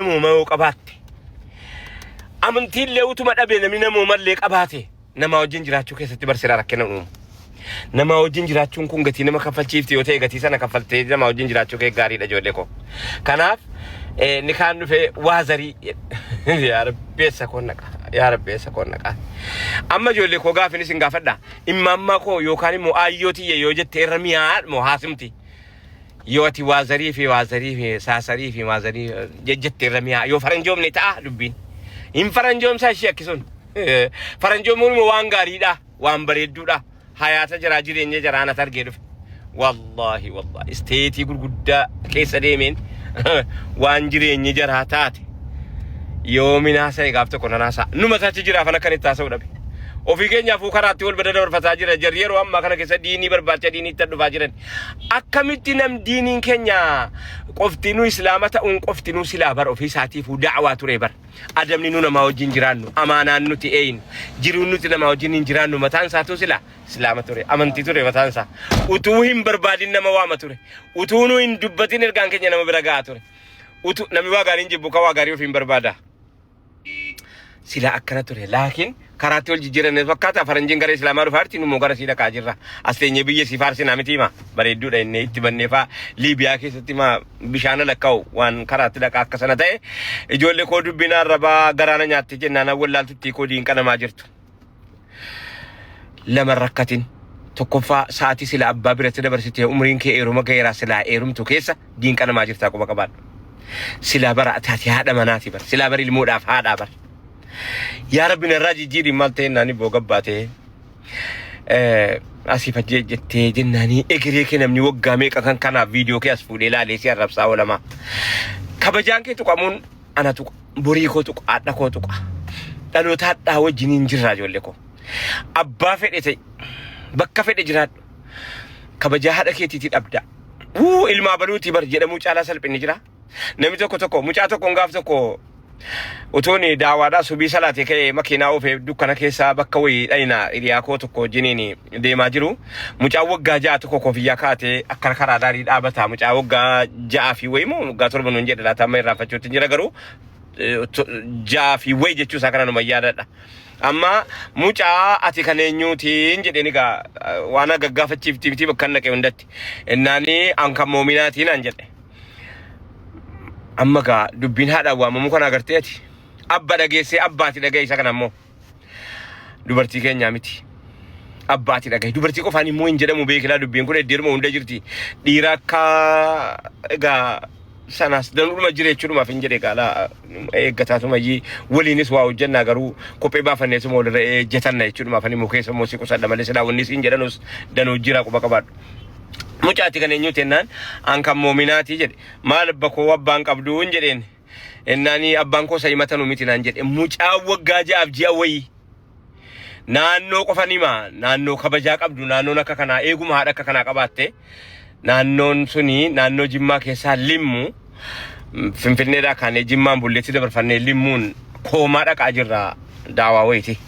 Mo qabaate. Amantiin leewtuma dhabe namni namuumallee qabaate nama wajjin jiraachuu keessatti barsiisaa rakkina uumu. Nama wajjin jiraachuun kun gatii nama kaffalchiifti yoo ta'e gatii sana kaffaltee nama wajjin jiraachuu kee gaariidha ijoollee koo. Kanaaf ni kaan dhufe waazarii yaa rabbi sakon naqa. Amma ijoollee koo gaafini sin gaafadha. Imamma koo yookaan immoo ayyootii yoo jette irra mi'aa moo haasimti. Yoo ati waazarii fi saasarii fi waazarii jette irra mi'aa yoo faranjoomne ta'a dubbiin. In faranjoomsaa ishee akkasuun. Faranjoomuun waan gaariidha waan bareedduudha. Hayata jira jireenya jiraana targee dhufe. Wallahi isteetii gurguddaa keessa deemeen waan jireenyi jira taate yoo minaasa eegaaf tokko nanaasa numa tachi jira afaan akkanitti taasisuu dhabe. Ofii keenyaaf karaatti wal bada dabarfataa jira jarri yeroo ammaa kana keessa diinii barbaacha diinii itti dhufaa jiran. Akkamitti nam diiniin keenya qoftinuu islaama ta'uun qoftinuu silaa bar ofii isaatiifuu da'awaa ture bar. Adamni nu nama wajjin jiraannu amaanaan nuti eeyinu jiruun nuti nama wajjin hin jiraannu mataan isaatu silaa islaama ture amantii ture mataan isaa utuu hin barbaadin nama waama ture utuu nu hin dubbatin ergaan keenya nama bira ga'a ture utuu namni waa gaariin jibbu ka waa gaarii ofii hin barbaada silaa akkana ture laakiin karaatti wal jijjiiranne fakkaata faranjiin gara islaamaa dhufaarti nu gara sii dhaqaa jirra asteenye biyya sii faarsinaa miti hima bareedduudha inni itti banneefaa Liibiyaa keessatti ma bishaan lakka'u waan karaatti dhaqaa akka sana ta'e ijoollee koo dubbina arrabaa garaana nyaatti jennaan wallaaltutti koo diin qanamaa jirtu. Lama rakkatin tokkoffaa sa'aatii sila abbaa biratti dabarsitee umriin kee eeruma gaheeraa silaa eerumtu keessa diin qanamaa jirtaa quba qabaadhu. Silaa bara ataati haadha manaati bar silaa bari ilmuudhaaf haadhaa bar. Yaa Rabbi narraa jijjiiri maal ta'e naani boo gabbaatee asii fajjee jettee jennaanii egeree kee namni waggaa meeqa kan kanaaf viidiyoo kee as fuudhee laalee si arrabsaa oolamaa. Kabajaan kee tuqamuun ana tuqa borii koo tuqa haadha koo tuqa dhaloota hadhaa wajjiniin jirraa ijoollee koo. Abbaa fedhe ta'e bakka fedhe jiraadhu kabajaa haadha keetiitii dhabda. Ilmaa baluutii bar jedhamuu caalaa salphinni jira. Namni tokko mucaa tokkoon gaaf tokko utuuni daawaadhaa subii salaatee ka'ee makiinaa oofee dukkana keessaa bakka wayii dhayina hiriyaa koo tokko jiniin deemaa jiru. Mucaa waggaa ja'a tokko koofiyyaa kaatee akka karaa daarii dhaabataa mucaa waggaa ja'aa fi wayii moo waggaa torba nuun jedhe laata amma irraanfachuutti jira garuu ja'aa fi wayii jechuu isaa kana numa yaadadha. Amma mucaa ati kan eenyuutiin jedheen egaa waan gaggaafachiiftii bakka naqe hundatti innaanii ankan moominaatiin an jedhe. Amma gaa dubbiin haadha waamamu kana agartee ati abba dhageessee abbaati dhagaye isa kana ammoo dubartii keenyaa miti abbaati dhagaye dubartii qofaan immoo hin jedhamu beekilaa dubbiin kun heddeeruma hunda jirti dhiira akka egaa sanas danuma jireechuudhumaaf hin jedhe gaala eeggataatumayyii waliinis waa hojjannaa garuu kophee baafanneesuma walirra ejjetanna jechuudhumaaf ani mukeessa immoo si qusadha malee silaa wannis hin jedhanus danuu jira quba qabaadhu. Mucaati kan eenyu tennaan ankan moominaati jedhe maal abba koo abbaan qabdu hin jedheen ennaanii abbaan koo sa'imatanu miti naan jedhe mucaa waggaa ja'aaf ji'a wayii naannoo qofan himaa naannoo kabajaa qabdu naannoon akka kanaa eeguma haadha akka kanaa qabaatte naannoon suni naannoo Jimmaa keessaa Limmu Finfinneedhaa kaanee Jimmaan bulleetti dabarfannee Limmuun koomaa dhaqaa jirra daawaa wayiiti.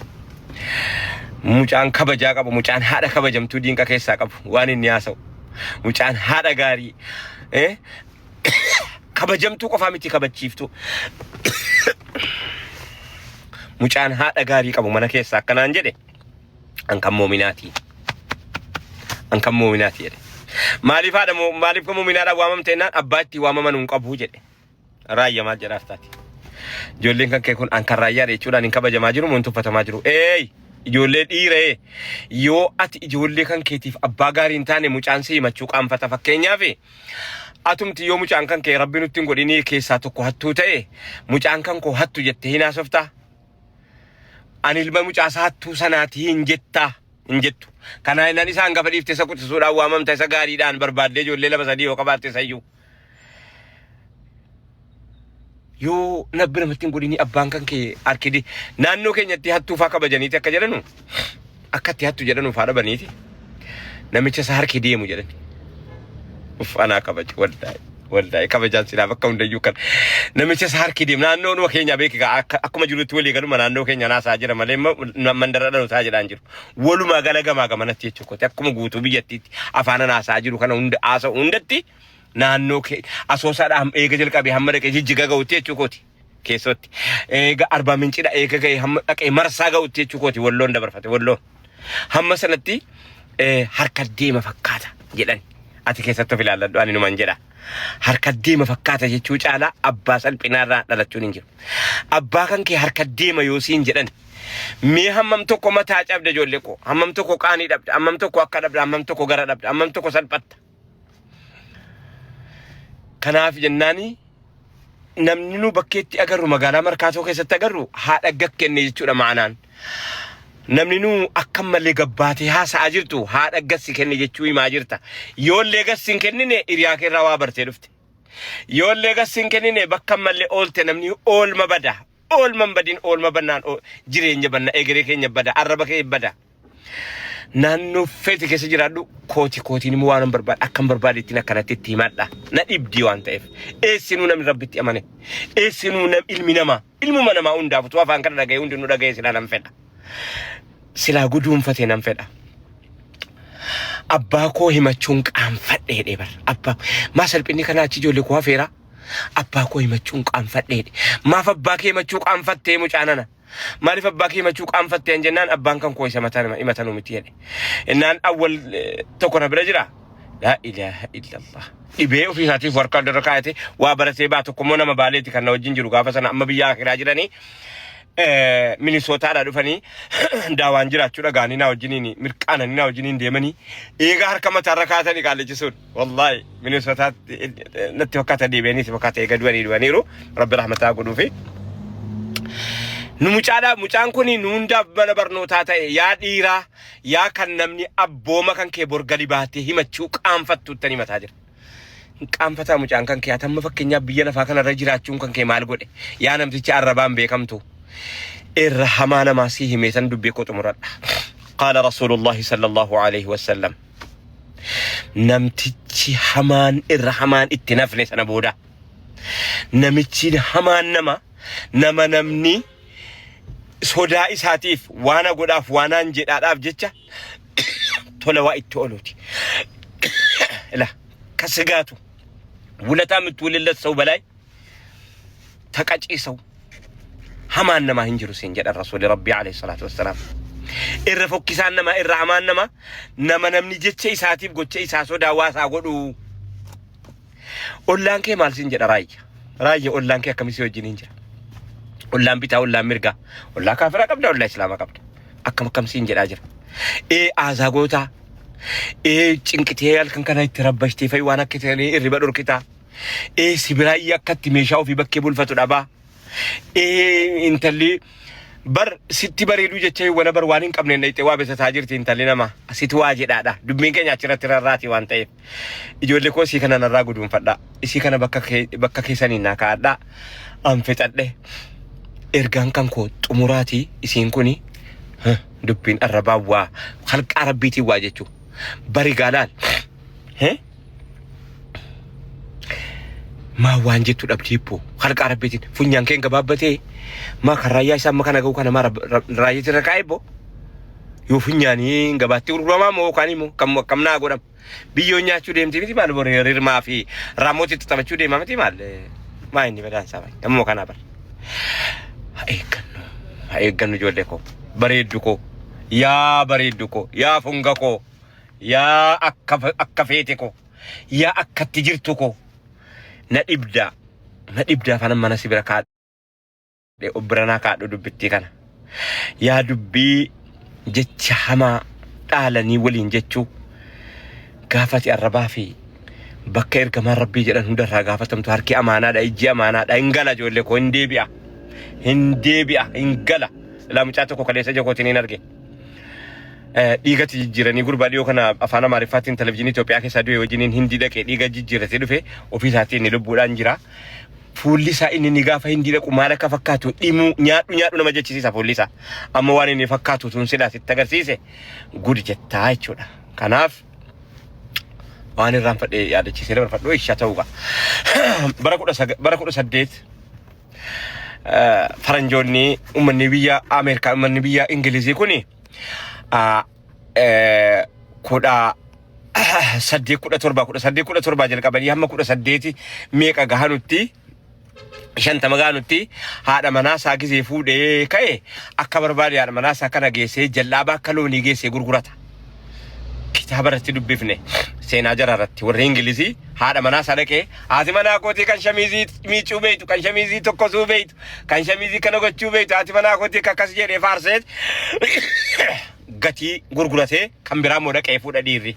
Mucaan kabajaa qabu mucaan haadha kabajamtuu diinqa keessaa qabu waan inni haasa'u. Mucaan haadha gaarii kabajamtuu qofaa miti kabachiiftu mucaan haadha gaarii qabu mana keessaa akkanaan jedhe ankan moominaati jedhe. Maaliif kan moominaadhaan waamamteennaan abbaatti waamaman hin qabu jedhe. Raayyaa maal jedhaaf taati ijoolleen kan kee kun ankan raayyaa jechuudhaan hin kabajamaa jiru moo hin tuffatamaa jiru. Ijoollee dhiiree yoo ati ijoollee kan keetiif abbaa gaarii hin taane mucaan si himachuu qaanfata fakkeenyaaf atumti yoo mucaan kan kee rabbi nutti hin godhinii keessaa tokko hattuu ta'e mucaan kan koo hattu jettee hin haasoftaa. Ani ilma mucaasaa hattuu sanaati hin jettu. Kana innan isaan gafa dhiifte isa quxisuudhaan waamamta isa gaariidhaan barbaaddee ijoollee lama sadii yoo qabaatte sayyuu. Yoo nabbi namatti hin godhinii abbaan kan kee arkidi naannoo keenyatti hattuufaa kabajaniiti akka jedhanu akkatti hattu jedhanuuf haadha baniiti namicha isa harki deemu jedhani. Anaa kabaja wallahi kabajaan silaaf akka hundayyuu kan namicha isa harki deemu naannoo numa keenya beekigaa akkuma jirutti walii galuma naannoo keenya naasaa jira malee mandara dhaluutaa jedhaan jiru walumaa gala gamaa gamanatti jechuukooti akkuma guutuu biyyattiitti afaan naasaa jiru kana hunda haasa'u hundatti naannoo asoosaadhaan eega jalqabee hamma dhaqee jijjiga ga'utti jechuu kooti keessatti eega arbaa mincidha eega ga'ee hamma dhaqee marsaa ga'utti jechuu kooti walloon dabarfate walloon hamma sanatti harka deema fakkaata jedhan ati keessatti of ilaalladhu ani numan jedha harka deema fakkaata jechuu caalaa abbaa salphinaarraa dhalachuun hin jiru abbaa kan kee harka deema yoo siin jedhan mee hammam tokko mataa cabde ijoollee koo hammam tokko qaanii dhabde hammam tokko akka dhabde hammam tokko gara dhabde hammam tokko salphatta kanaaf jennaani namni nu bakkeetti agarru magaalaa markaatoo keessatti agarru haadha gakkenne jechuudha maanaan namni nu akka malee gabbaatee haasaa jirtu haadha gassi kenne jechuu himaa jirta yoollee gassi hin kennine hiriyaa keerraa waa bartee dhufte yoollee gassi hin kennine bakka malee oolte namni oolma bada oolman badin oolma bannaan jireenya banna egeree keenya bada arraba kee bada naannoo feeti keessa jiraadhu kootiin immoo waan barbaadu akkam barbaadeettiin akkanatti itti himadha na dhibdii waan ta'eef eessinuu namni rabbitti amane eessinuu ilmi ilmuma namaa hundaafutu afaan kana dhaga'ee hundi nu dhaga'ee silaa nan fedha silaa guduunfatee nan fedha abbaa koo himachuun qaanfadheedhe bar abbaa maa salphinni kana achi ijoollee koo hafeera abbaa koo himachuun qaanfadheedhe maaf abbaa kee himachuu qaanfattee mucaanana maaliif abbaa kee himachuu qaanfattee jennaan abbaan kan koo isa himatanuu miti jedhe innaan awwal tokko na bira jira laa ilaaha illallah dhibee ofii isaatiif warqaa dura kaayate waa baratee baa tokko immoo nama baaleeti kan na wajjin jiru gaafa sana amma biyya akiraa jiranii Minnesota dhufanii daawaan jiraachuu dhagaanii na wajjiniin mirqaananii na wajjiniin deemanii eega harka mataarra kaatanii qaalechisuun wallahi Minnesota natti fakkaata deebi'anii fakkaata eega du'aniiru rabbi rahmataa godhuufi nu mucaan kuni nu hundaaf mana barnootaa ta'e yaa dhiiraa yaa kan namni abbooma kan kee borgali baatee himachuu qaanfattuuttanii mataa jira qaanfataa mucaan kan kee atamma fakkeenyaaf biyya lafaa kanarra jiraachuun kan kee maal godhe yaa namticha arrabaan beekamtu الرحمن ما سيه ميتن دبيكو تمرد قال رسول الله صلى الله عليه وسلم نمتي حمان الرحمن اتنفني سنبودا نمتي حمان نما نمني سودا إساتيف وانا قداف وانا نجد آداف جيتشا تولوا اتولوتي لا كسقاتو ولا تامت ولله سو بلاي تكاج إيسو همان نما هنجرو سنجد الرسول ربي عليه الصلاة والسلام إرفوك كيسان نما إرحمان نما نمني جتشي إساتيف قدشي إساسو داواسا قدو أولان كي مال سنجد راي أولان كي أكمسيو جنينجا أولان بيتا أولان مرقا أولان كافرا قبل أولان إسلاما قبل أكم سنجد أجر آزاقوتا چنكتيال كان يتربشتي في وانا كتيني الربا الركتا سبرائي أكتي ميشاو في بكي بولفتو دابا انتلي بر ستي بريدو جتشي وانا بر وانين قبل نيتي وابس تاجرتي انتلي نما ستي واجي دادا دبين كنيا چرا تراراتي وان طيب يجول لكو سي كان نراغو دون فدا سي كان بكا كيساني ناكا دا ام فتاده ارغان كانكو طموراتي اسين كوني دبين الرباوا خلق عربيتي واجچو بري غالال ما وانجتو دبتيبو خلق عربيتي فنيان كين غبابتي ما كرايا سام كان غو كان ما رايتي ركايبو يو فنياني غباتي روما مو كانيمو كم نا غودم بيو نياچو ديمتي متي مال بورير ما في راموتي تتمچو ديما متي مال ما اني بدان ساباي امو كان بر اي كانو جودكو بريدوكو يا فونغاكو يا اكفيتيكو يا اكتجرتوكو نبدا فانا ما نسيب ركاد دي اوبرنا كادو دبتي كان يا دبي جتش حما قالني ولين جتشو غافتي الربا في بكير كما ربي جدن هندر غافتم تاركي امانه دا اجي امانه دا انغلا جولي كو هندي بيا انغلا لا مچاتو كليسه جوتيني نرغي ديغاتي جيراني غوربا ديو كنا افانا معرفاتين تلفزيون اثيوبيا كسادو وجينين هندي دكه ديغا جيجيرتي دفه اوفيساتي ني لبودان جيرا فوليسا اني نيغا فهندي دكو مالكا فكاتو ديمو نيادو نما جيتشي سا فوليسا اما واني ني فكاتو تون سيدا تغرسيسه غود جتا چودا كناف واني رامفدي يادچي سيدا فدو يشاتوغا بركو سديت فرنجوني امني بيا امريكا امني بيا انجليزي كوني كودا saddeet kudha torba jalqabanii hamma 18 meeqa gahanutti shantama gahanutti haadha manaa isaa gisee fuudhee ka'e akka barbaade haadha manaa isaa kana geessee jallaabaa akka loonii geessee gurgurata. Kitaaba irratti dubbifne seenaa jara irratti warri Ingilizii haadha manaa isaa dhaqee haati manaa kootii kan shamizii miicuu beektu kan shamizii tokkosuu beektu kan shamizii kana gochuu beektu haati manaa kootii akkas jedhee faarseet gatii gurguratee kan biraa moo dhaqee fuudha dhiirri.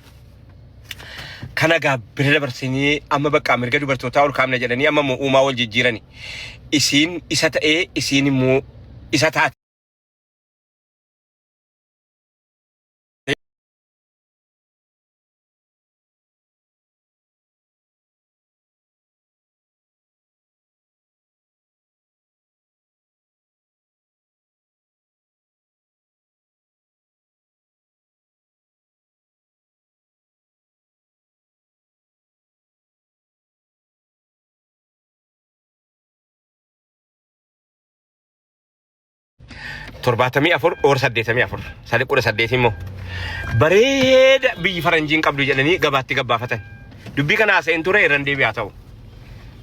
Kana bira dabarsanii amma bakka mirga dubartootaa ol kaamna jedhanii amma uumaa wal jijjiirani. Isiin isa ta'ee isiin immoo isa taate. Torbatamii afur or saddeetamii afur sadi kudha saddeet immoo bareeda biyyi faranjiin qabdu jedhanii gabaatti gabbaafatan. Dubbii kana haasa'een ture irraan deebi'aa ta'u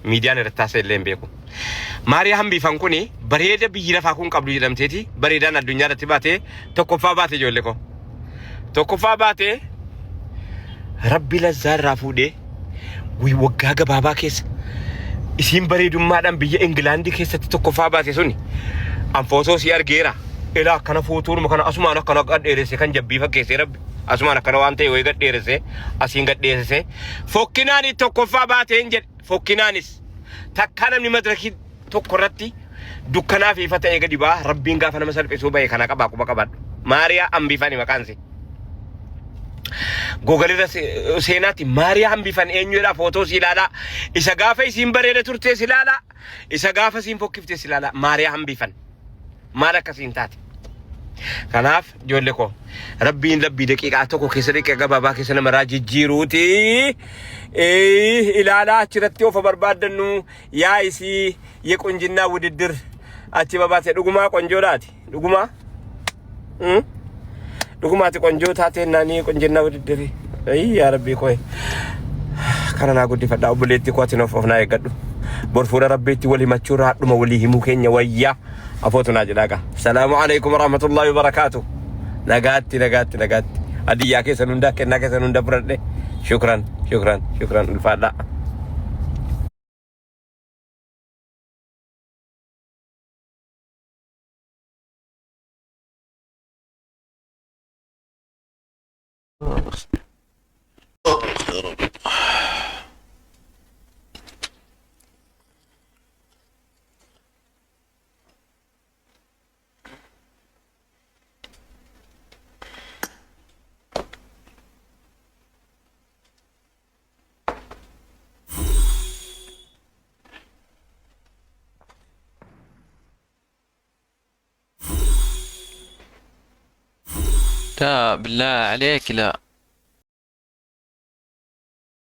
miidiyaan irratti haasa'e illee hin beeku. Maariyaa hambifan kuni bareeda biyyi lafaa kun qabdu jedhamteeti bareedaan addunyaa irratti baatee tokkoffaa baate ijoollee koo tokkoffaa baatee rabbi lazzaa irraa fuudhee waggaa gabaabaa keessa isiin bareedummaadhaan biyya Ingilaandii keessatti tokkoffaa baate suni an footoo si argeera. Ila kana footuun kana asumaan akkana gadheerese kan jabbii fakkeessee rabbi asumaan akkana waan ta'e way gadheerese asiin gadheerese fokkinaan tokkoffaa baateen jedhe fokkinaanis takka namni madrakii tokko irratti dukkanaa fi ifa ta'e gadi baa rabbiin gaafa nama salphisuu bahe kana qabaa quba qabadhu. Maariyaa hambifani maqaansi gogalirra seenaatti Maariyaa hambifan eenyuudha footoo si ilaalaa isa gaafa isiin bareeda turtee si ilaalaa isa gaafa isiin fokkifte si ilaalaa Maariyaa hambifan maal akkasiin taate. Kanaaf ijoollee koo rabbiin labbii daqiiqaa tokko keessa daqiiqaa gabaabaa keessa nama raa jijjiiruuti ilaalaa achirratti of barbaaddannu yaa isii yequnjinnaa wudiddir achi babaate dhugumaa qonjoodhaati dhugumaati qonjoo taatee naanii qonjinnaa wudiddiri yaa rabbii koo kana naa guddifadhaa obboleetti koo ati of naa eeggadhu bor fuula rabbiitti wal himachuu irraa dhuma walii himuu keenya wayyaa أفوتنا جلاقة. السلام عليكم ورحمة الله وبركاته. نجاتي أدي ياكي سنوندا كنا كسنوندا برد. شكرا الفادا. لا بالله عليك لا